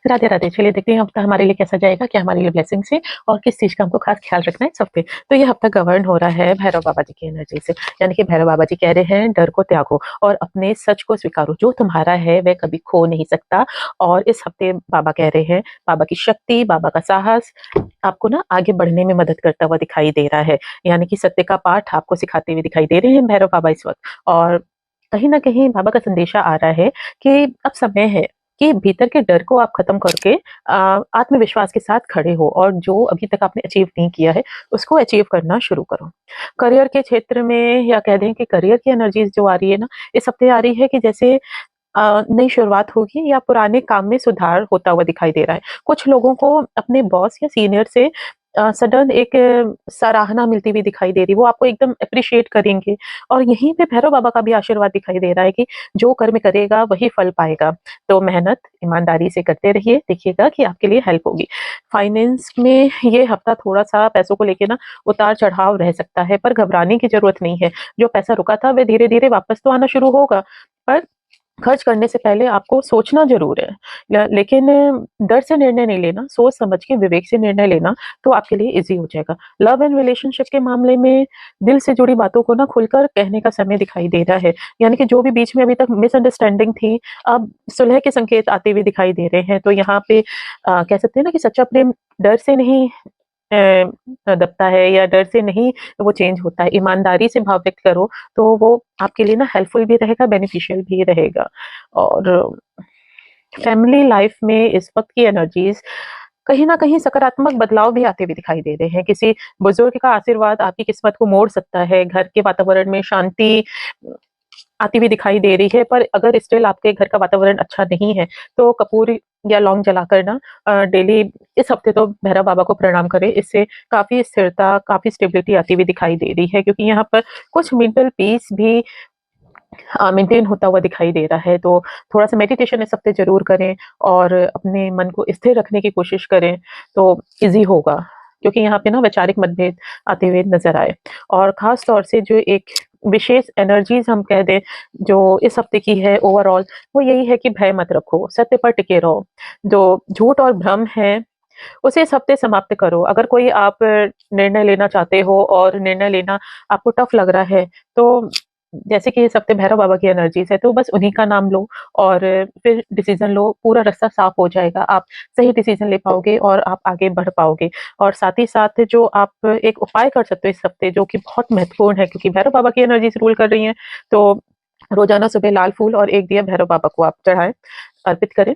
राधे राधे। चलिए देखते हैं हफ्ता हमारे लिए कैसा जाएगा, क्या हमारे लिए ब्लेसिंग्स है और किस चीज का हमको खास ख्याल रखना है इस हफ्ते। तो ये हफ्ता गवर्न हो रहा है भैरव बाबा जी की एनर्जी से, यानी कि भैरव बाबा जी कह रहे हैं डर को त्यागो और अपने सच को स्वीकारो। जो तुम्हारा है वह कभी खो नहीं सकता। और इस हफ्ते बाबा कह रहे हैं, बाबा की शक्ति, बाबा का साहस आपको ना आगे बढ़ने में मदद करता हुआ दिखाई दे रहा है। यानी कि सत्य का पाठ आपको सिखाते हुए दिखाई दे रहे हैं भैरव बाबा इस वक्त। और कहीं ना कहीं बाबा का संदेशा आ रहा है कि अब समय है कि भीतर के डर को आप खत्म करके आत्मविश्वास के साथ खड़े हो और जो अभी तक आपने अचीव नहीं किया है उसको अचीव करना शुरू करो। करियर के क्षेत्र में या कह दें कि करियर की एनर्जीज जो आ रही है ना, इस हफ्ते आ रही है कि जैसे नई शुरुआत होगी या पुराने काम में सुधार होता हुआ दिखाई दे रहा है। कुछ लोगों को अपने बॉस या सीनियर से सडन एक सराहना मिलती हुई दिखाई दे रही, वो आपको एकदम अप्रिशिएट करेंगे। और यहीं पे भैरव बाबा का भी आशीर्वाद दिखाई दे रहा है कि जो कर्म करेगा वही फल पाएगा। तो मेहनत ईमानदारी से करते रहिए, देखिएगा कि आपके लिए हेल्प होगी। फाइनेंस में ये हफ्ता थोड़ा सा पैसों को लेके ना उतार चढ़ाव रह सकता है, पर घबराने की जरूरत नहीं है। जो पैसा रुका था वह धीरे धीरे वापस तो आना शुरू होगा, पर खर्च करने से पहले आपको सोचना ज़रूर है। लेकिन डर से निर्णय नहीं लेना, सोच समझ के विवेक से निर्णय लेना तो आपके लिए ईज़ी हो जाएगा। लव एंड रिलेशनशिप के मामले में दिल से जुड़ी बातों को ना खुलकर कहने का समय दिखाई दे रहा है। यानी कि जो भी बीच में अभी तक मिसअंडरस्टैंडिंग थी, अब सुलह के संकेत आते हुए दिखाई दे रहे हैं। तो यहाँ पे कह सकते हैं ना कि सच्चा प्रेम डर से नहीं दबता है या डर से नहीं वो चेंज होता है। ईमानदारी से भाव व्यक्त करो तो वो आपके लिए ना हेल्पफुल भी रहेगा, बेनिफिशियल भी रहेगा। और फैमिली लाइफ में इस वक्त की एनर्जीज कहीं ना कहीं सकारात्मक बदलाव भी आते हुए दिखाई दे रहे हैं। किसी बुजुर्ग का आशीर्वाद आपकी किस्मत को मोड़ सकता है। घर के वातावरण में शांति आती हुई दिखाई दे रही है, पर अगर स्टिल आपके घर का वातावरण अच्छा नहीं है तो कपूर या लौंग जलाकर ना डेली इस हफ्ते तो भैरव बाबा को प्रणाम करें। इससे काफी स्थिरता, काफी स्टेबिलिटी आती हुई दिखाई दे रही है, क्योंकि यहाँ पर कुछ मेंटल पीस भी मेंटेन होता हुआ दिखाई दे रहा है। तो थोड़ा सा मेडिटेशन इस हफ्ते जरूर करें और अपने मन को स्थिर रखने की कोशिश करें तो इजी होगा, क्योंकि यहाँ पे ना वैचारिक मतभेद आते हुए नजर आए। और खास तौर से जो एक विशेष एनर्जीज हम कह दें जो इस हफ्ते की है ओवरऑल, वो यही है कि भय मत रखो, सत्य पर टिके रहो। जो झूठ और भ्रम है उसे इस हफ्ते समाप्त करो। अगर कोई आप निर्णय लेना चाहते हो और निर्णय लेना आपको टफ लग रहा है, तो जैसे कि इस हफ्ते भैरव बाबा की एनर्जीज है तो बस उन्हीं का नाम लो और फिर डिसीजन लो, पूरा रास्ता साफ हो जाएगा। आप सही डिसीजन ले पाओगे और आप आगे बढ़ पाओगे। और साथ ही साथ जो आप एक उपाय कर सकते हो इस हफ्ते, जो कि बहुत महत्वपूर्ण है क्योंकि भैरव बाबा की एनर्जीज रूल कर रही हैं, तो रोजाना सुबह लाल फूल और एक दिया भैरव बाबा को आप चढ़ाएं, अर्पित करें।